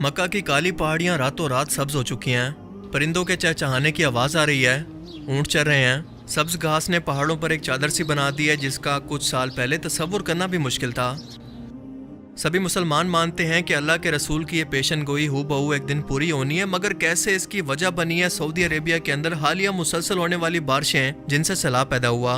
मक्का की काली पहाड़ियां रातों रात सब्ज हो चुकी हैं। परिंदों के चहचहाने की आवाज़ आ रही है। ऊंट चल रहे हैं। सब्ज घास ने पहाड़ों पर एक चादर सी बना दी है जिसका कुछ साल पहले तसव्वुर करना भी मुश्किल था। सभी मुसलमान मानते हैं कि अल्लाह के रसूल की ये पेशन गोई हूबहू एक दिन पूरी होनी है, मगर कैसे इसकी वजह बनी है सऊदी अरेबिया के अंदर हालिया मुसलसल होने वाली बारिशें जिनसे सैलाब पैदा हुआ।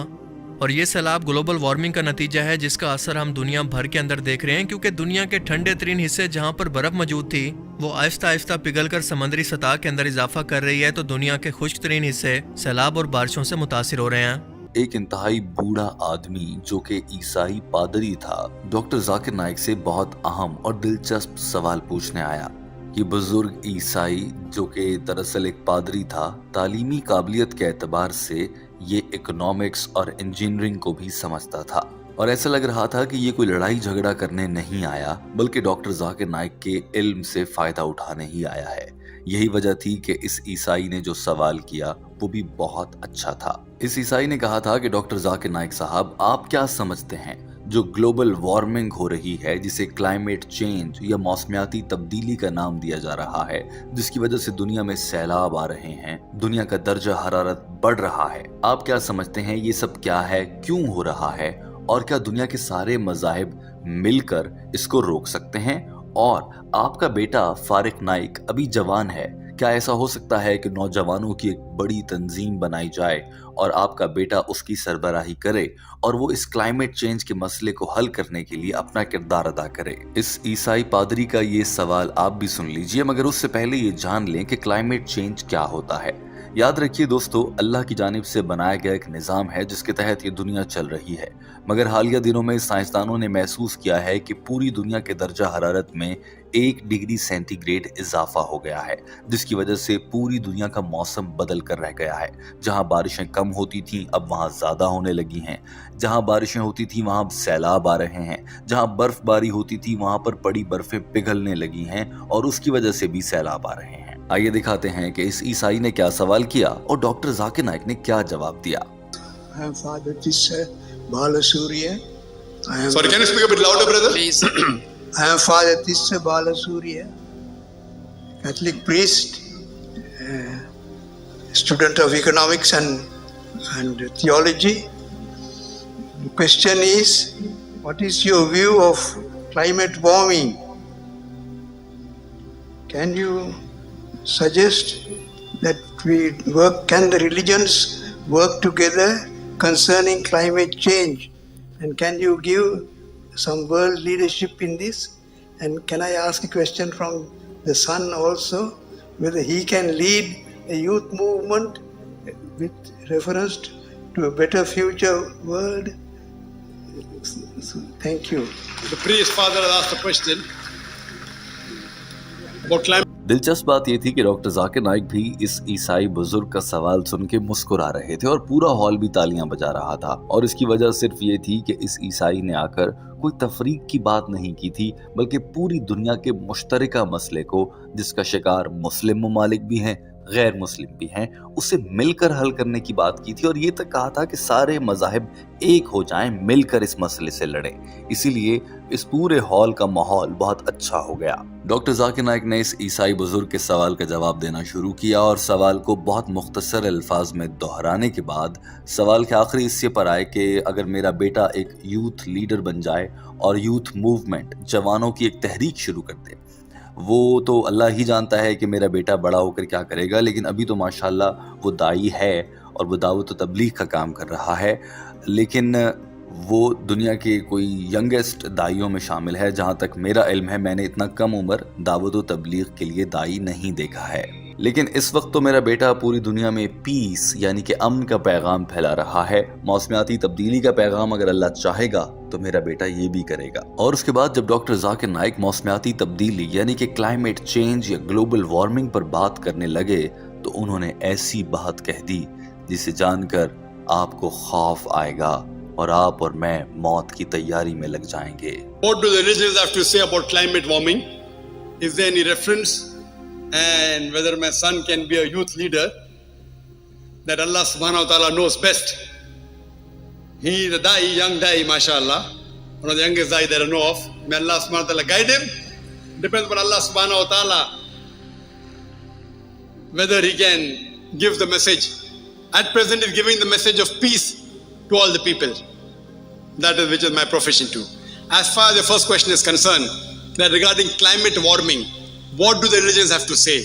और ये सैलाब ग्लोबल वार्मिंग का नतीजा है जिसका असर हम दुनिया भर के अंदर देख रहे हैं, क्योंकि दुनिया के ठंडे तरीन हिस्से जहाँ पर बर्फ मौजूद थी वो आहिस्ता आहिस्ता पिघल कर समंदरी सतह के अंदर इजाफा कर रही है, तो दुनिया के खुश्क तरीन हिस्से सैलाब और बारिशों से मुतासिर हो रहे हैं। एक इंतहाई बूढ़ा आदमी जो कि ईसाई पादरी था, डॉक्टर जाकिर नाइक से बहुत अहम और दिलचस्प सवाल पूछने आया। ये बुजुर्ग ईसाई जो कि दरअसल एक पादरी था, तालीमी काबिलियत के एतबार से ये इकोनॉमिक्स और इंजीनियरिंग को भी समझता था, और ऐसा लग रहा था कि ये कोई लड़ाई झगड़ा करने नहीं आया बल्कि डॉक्टर जाकिर नाइक के इल्म से फायदा उठाने ही आया है। यही वजह थी कि इस ईसाई ने जो सवाल किया वो भी बहुत अच्छा था। इस ईसाई ने कहा था कि डॉक्टर जाकिर नाइक साहब, आप क्या समझते हैं जो ग्लोबल वार्मिंग हो रही है, जिसे क्लाइमेट चेंज या मौसमियाती तब्दीली का नाम दिया जा रहा है, जिसकी वजह से दुनिया में सैलाब आ रहे हैं, दुनिया का दर्जा हरारत बढ़ रहा है, आप क्या समझते हैं ये सब क्या है, क्यों हो रहा है, और क्या दुनिया के सारे मज़ाहिब मिलकर इसको रोक सकते हैं? और आपका बेटा फारिक नाइक अभी जवान है, क्या ऐसा हो सकता है कि नौजवानों की एक बड़ी तंजीम बनाई जाए और आपका बेटा उसकी सरबराही करे और वो इस क्लाइमेट चेंज के मसले को हल करने के लिए अपना किरदार अदा करे? इस ईसाई पादरी का ये सवाल आप भी सुन लीजिए, मगर उससे पहले ये जान लें कि क्लाइमेट चेंज क्या होता है। याद रखिए दोस्तों, अल्लाह की जानिब से बनाया गया एक निज़ाम है जिसके तहत ये दुनिया चल रही है, मगर हालिया दिनों में साइंसदानों ने महसूस किया है कि पूरी दुनिया के दर्जा हरारत में 1 डिग्री सेंटीग्रेड इजाफा हो गया है, जिसकी वजह से पूरी दुनिया का मौसम बदल कर रह गया है। जहां बारिशें कम होती थीं अब वहां ज्यादा होने लगी हैं, जहां बारिशें होती थी वहां सैलाब आ रहे हैं, जहां बर्फबारी होती थी वहां पर बड़ी बर्फें पिघलने लगी हैं और उसकी वजह से भी सैलाब आ रहे हैं। आइए दिखाते हैं कि इस ईसाई ने क्या सवाल किया और डॉक्टर जाकिर नाइक ने क्या जवाब दिया। Sorry, can you speak a bit louder, brother? Please. I am Father Tissa Balasuriya, Catholic priest, student of economics and theology. The question is, what is your view of climate warming? Can you suggest that can the religions work together concerning climate change? And can you give some world leadership in this? And can I ask a question from the son also, whether he can lead a youth movement with reference to a better future world? Thank you. The priest father has asked a question about climate. दिलचस्प बात ये थी कि doctor Zakir Naik भी इस ईसाई बुजुर्ग का सवाल सुन के मुस्कुरा रहे थे और पूरा हॉल भी तालियां बजा रहा था, और इसकी वजह सिर्फ ये थी कि इस ईसाई ने आकर कोई तफरीक की बात नहीं की थी, बल्कि पूरी दुनिया के मुश्तरका मसले को, जिसका शिकार मुस्लिम ममालिक भी हैं, गैर मुस्लिम भी हैं, उसे मिलकर हल करने की बात की थी, और ये तक कहा था कि सारे मज़ाहिब एक हो जाएं, मिलकर इस मसले से लड़ें। इसीलिए इस पूरे हॉल का माहौल बहुत अच्छा हो गया। डॉक्टर जाकिर नाइक ने इस ईसाई बुजुर्ग के सवाल का जवाब देना शुरू किया और सवाल को बहुत मुख्तसर अल्फाज में दोहराने के बाद सवाल के आखिरी हिस्से पर आए कि अगर मेरा बेटा एक यूथ लीडर बन जाए और यूथ मूवमेंट, जवानों की एक तहरीक शुरू कर दे, वो तो अल्लाह ही जानता है कि मेरा बेटा बड़ा होकर क्या करेगा, लेकिन अभी तो माशाल्लाह वो दाई है और वो दावत व तबलीग का काम कर रहा है, लेकिन वो दुनिया के कोई यंगेस्ट दाइयों में शामिल है। जहाँ तक मेरा इल्म है, मैंने इतना कम उम्र दावत व तबलीग के लिए दाई नहीं देखा है, लेकिन इस वक्त तो मेरा बेटा पूरी दुनिया में पीस यानी कि अमन का पैगाम फैला रहा है। मौसमियाती तब्दीली का पैगाम अगर अल्लाह चाहेगा तो मेरा बेटा ये भी करेगा। और उसके बाद जब डॉक्टर जाकिर नाइक मौसमियाती तब्दीली यानी कि क्लाइमेट चेंज या ग्लोबल वार्मिंग पर बात करने लगे तो उन्होंने ऐसी बात कह दी जिसे जानकर आपको खौफ आएगा और आप और मैं मौत की तैयारी में लग जाएंगे। What do the religions have to say about climate warming? Is there any reference? And whether my son can be a youth leader, that Allah subhanahu wa ta'ala knows best. He is a young dai, mashallah, one of the youngest dai that I know of. May Allah subhanahu wa ta'ala guide him, Depends on Allah subhanahu wa ta'ala whether he can give the message. At present, he's giving the message of peace to all the people. That is which is my profession too. As far as the first question is concerned, that regarding climate warming, what do the religions have to say?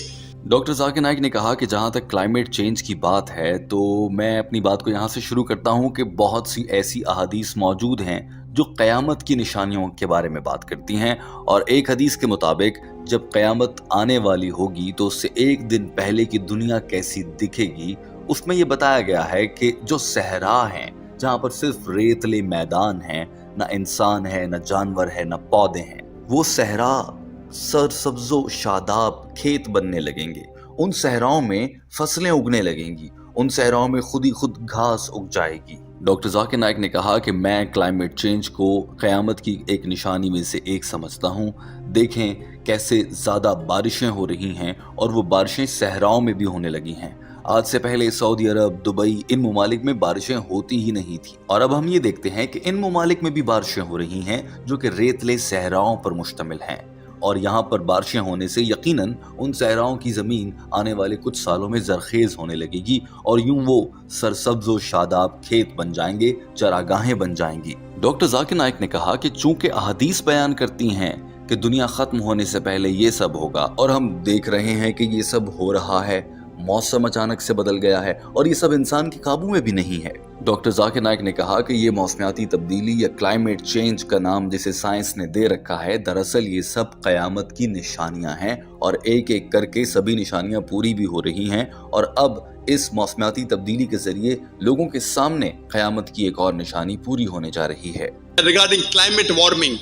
Doctor Zakir Naik ने कहा कि जहाँ तक climate change की बात है तो मैं अपनी बात को यहाँ से शुरू करता हूँ कि बहुत सी ऐसी अहादीस मौजूद हैं जो क़यामत की निशानियों के बारे में बात करती हैं। और एक हदीस के मुताबिक जब क़यामत आने वाली होगी तो उससे एक दिन पहले की दुनिया कैसी दिखेगी, उसमें ये बताया गया है कि जो सहरा हैं, जहाँ पर सिर्फ रेतले मैदान हैं, ना इंसान है, ना जानवर है, ना पौधे हैं, वो सहरा सरसब्जो शादाब खेत बनने लगेंगे। उन सहराओं में फसलें उगने लगेंगी, उन सहराओं में खुद ही खुद घास उग जाएगी। डॉक्टर जाकिर नाइक ने कहा कि मैं क्लाइमेट चेंज को क़यामत की एक निशानी में से एक समझता हूँ। देखें कैसे ज़्यादा बारिशें हो रही हैं और वो बारिशें सहराओं में भी होने लगी हैं। आज से पहले सऊदी अरब, दुबई, इन ममालिक में बारिशें होती ही नहीं थी और अब हम ये देखते हैं कि इन ममालिक में भी बारिशें हो रही हैं जो कि रेतले सहराओं पर मुश्तमिल हैं। और यहाँ पर बारिशें होने से यकीनन उन सहराओं की ज़मीन आने वाले कुछ सालों में जरखेज़ होने लगेगी और यूं वो सरसब्ज़ व शादाब खेत बन जाएंगे, चरागाहें बन जाएंगी। डॉक्टर जाकिर नाइक ने कहा कि चूंकि अहादीस बयान करती हैं कि दुनिया ख़त्म होने से पहले ये सब होगा और हम देख रहे हैं कि ये सब हो रहा है, मौसम अचानक से बदल गया है और ये सब इंसान के काबू में भी नहीं है। डॉक्टर जाकिर नाइक ने कहा कि ये मौसमियाती तब्दीली या क्लाइमेट चेंज का नाम जिसे साइंस ने दे रखा है, दरअसल ये सब क़यामत की निशानियां हैं और एक एक करके सभी निशानियां पूरी भी हो रही हैं और अब इस मौसमियाती तब्दीली के जरिए लोगों के सामने क़यामत की एक और निशानी पूरी होने जा रही है। Regarding climate warming,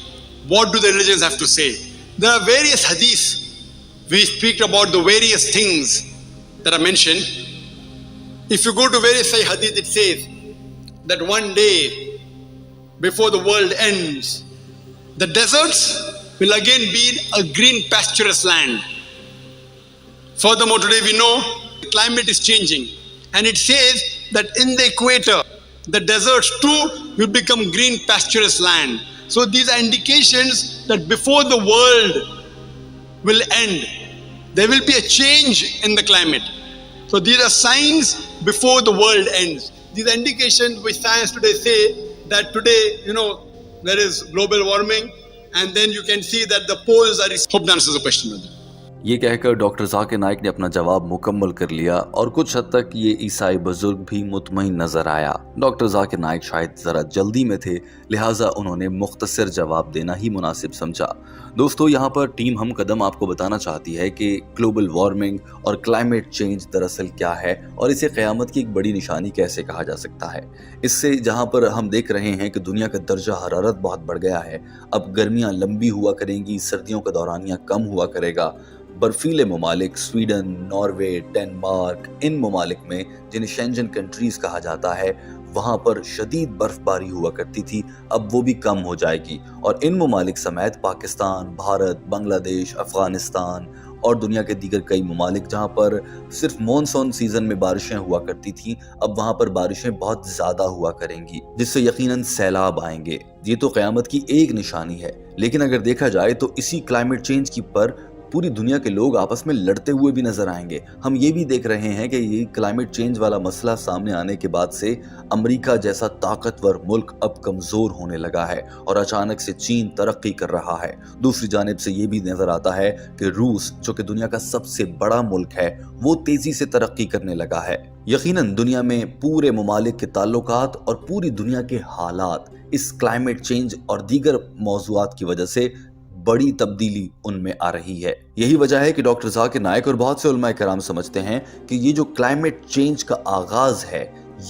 what do the religions have to say? There are various hadiths. We speak about the various things that are mentioned. If you go to various hadith, it says that one day before the world ends, the deserts will again be a green pasturous land. Furthermore, today we know the climate is changing and it says that in the equator, the deserts too will become green pasturous land. So these are indications that before the world will end, there will be a change in the climate. So these are signs before the world ends. These are indications which science today say that today, there is global warming and then you can see that the poles are... Hope that answers the question, brother. ये कहकर doctor Zakir Naik ने अपना जवाब मुकम्मल कर लिया और कुछ हद तक ये ईसाई बुजुर्ग भी मुतमईन नजर आया। डॉक्टर जाकिर नाइक शायद ज़रा जल्दी में थे, लिहाजा उन्होंने मुख्तसर जवाब देना ही मुनासिब समझा। दोस्तों, यहाँ पर टीम हम कदम आपको बताना चाहती है कि ग्लोबल वार्मिंग और क्लाइमेट चेंज दरअसल क्या है और इसे क़यामत की एक बड़ी निशानी कैसे कहा जा सकता है। इससे जहाँ पर हम देख रहे हैं कि दुनिया का दर्जा हरारत बहुत बढ़ गया है, अब गर्मियाँ लंबी हुआ करेंगी, सर्दियों का दौरानिया कम हुआ करेगा। बर्फीले ममालिक स्वीडन, नॉर्वे, डेनमार्क, इन ममालिक में जिन्हें शेंजन कंट्रीज़ कहा जाता है, वहाँ पर शदीद बर्फबारी हुआ करती थी, अब वो भी कम हो जाएगी और इन ममालिक समेत पाकिस्तान, भारत, बांग्लादेश, अफ़गानिस्तान और दुनिया के दीगर कई ममालिक जहाँ पर सिर्फ मॉनसून सीजन में बारिशें हुआ करती थी, अब वहाँ पर बारिशें बहुत ज़्यादा हुआ करेंगी जिससे यकीनन सैलाब आएंगे। ये तो क़यामत की एक निशानी है, लेकिन अगर देखा जाए तो इसी क्लाइमेट चेंज की पर पूरी दुनिया के लोग आपस में लड़ते हुए भी नजर आएंगे। हम ये भी देख रहे हैं कि ये क्लाइमेट चेंज वाला मसला सामने आने के बाद से अमेरिका जैसा ताकतवर मुल्क अब कमज़ोर होने लगा है और अचानक से चीन तरक्की कर रहा है। दूसरी जानिब से ये भी नज़र आता है कि रूस, जो कि दुनिया का सबसे बड़ा मुल्क है, वो तेज़ी से तरक्की करने लगा है। यकीनन दुनिया में पूरे ममालिक के ताल्लुकात और पूरी दुनिया के हालात इस क्लाइमेट चेंज और दीगर मौज़ूआत की वजह से बड़ी तब्दीली उनमें आ रही है। यही वजह है कि डॉक्टर जाकिर नाइक और बहुत से उलमाए कराम समझते हैं कि ये जो क्लाइमेट चेंज का आगाज है,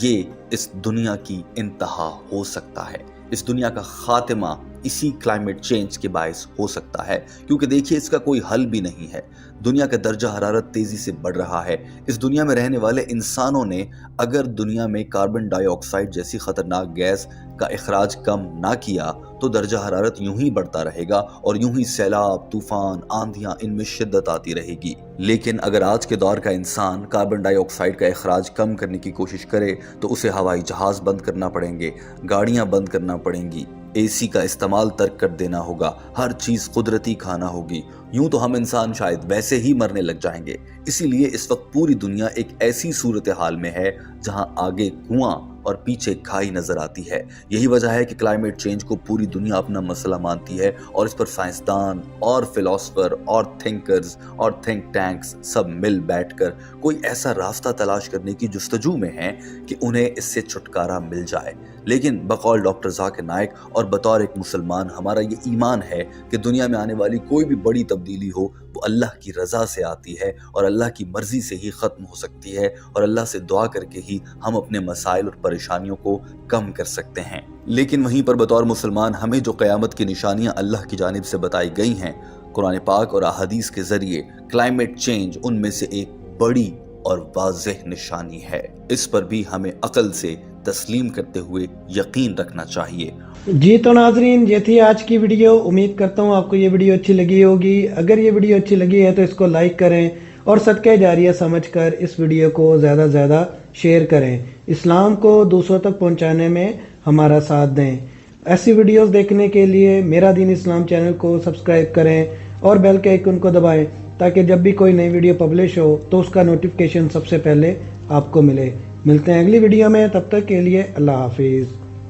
ये इस दुनिया की इंतहा हो सकता है। इस दुनिया का खात्मा इसी क्लाइमेट चेंज के बायस हो सकता है, क्योंकि देखिए इसका कोई हल भी नहीं है। दुनिया का दर्जा हरारत तेजी से बढ़ रहा है। इस दुनिया में रहने वाले इंसानों ने अगर दुनिया में कार्बन डाइऑक्साइड जैसी खतरनाक गैस का इखराज कम ना किया तो दर्जा हरारत यूं ही बढ़ता रहेगा और यूं ही सैलाब, तूफान, आंधियां, इनमें शिद्दत आती रहेगी। लेकिन अगर आज के दौर का इंसान कार्बन डाइऑक्साइड का इखराज कम करने की कोशिश करे तो उसे हवाई जहाज बंद करना पड़ेंगे, गाड़ियां बंद करना पड़ेंगी, एसी का इस्तेमाल तर्क कर देना होगा, हर चीज कुदरती खाना होगी। यूं तो हम इंसान शायद वैसे ही मरने लग जाएंगे। इसीलिए इस वक्त पूरी दुनिया एक ऐसी सूरत हाल में है जहां आगे कुआं और पीछे खाई नजर आती है। यही वजह है कि क्लाइमेट चेंज को पूरी दुनिया अपना मसला मानती है और इस पर साइंसदान और फिलोसफर और थिंकर्स और थिंक टैंक्स सब मिल बैठकर कोई ऐसा रास्ता तलाश करने की जुस्तजू में हैं कि उन्हें इससे छुटकारा मिल जाए। लेकिन बकौल डॉक्टर जाकिर नाइक और बतौर एक मुसलमान हमारा ये ईमान है कि दुनिया में आने वाली कोई भी बड़ी तब्दीली हो वो अल्लाह की रज़ा से आती है और अल्लाह की मर्जी से ही ख़त्म हो सकती है और अल्लाह से दुआ करके ही हम अपने मसाइल और परेशानियों को कम कर सकते हैं। लेकिन वहीं पर बतौर मुसलमान हमें जो क़यामत की निशानियां अल्लाह की जानिब से बताई गई हैं कुरान पाक और अहादीस के ज़रिए, क्लाइमेट चेंज उनमें से एक बड़ी और वाज़ेह निशानी है। इस पर भी हमें अकल से तस्लीम करते हुए यकीन रखना चाहिए। जी तो नाजरीन, ये थी आज की वीडियो। उम्मीद करता हूँ आपको ये वीडियो अच्छी लगी होगी। अगर ये वीडियो अच्छी लगी है तो इसको लाइक करें और सदका जारिया समझकर इस वीडियो को ज़्यादा से ज़्यादा शेयर करें। इस्लाम को दूसरों तक पहुँचाने में हमारा साथ दें। ऐसी वीडियोस देखने के लिए मेरा दीन इस्लाम चैनल को सब्सक्राइब करें और बेल के आइकन को दबाएं ताकि जब भी कोई नई वीडियो पब्लिश हो तो उसका नोटिफिकेशन सबसे पहले आपको मिले। मिलते हैं अगली वीडियो में, तब तक के लिए अल्लाह हाफिज़।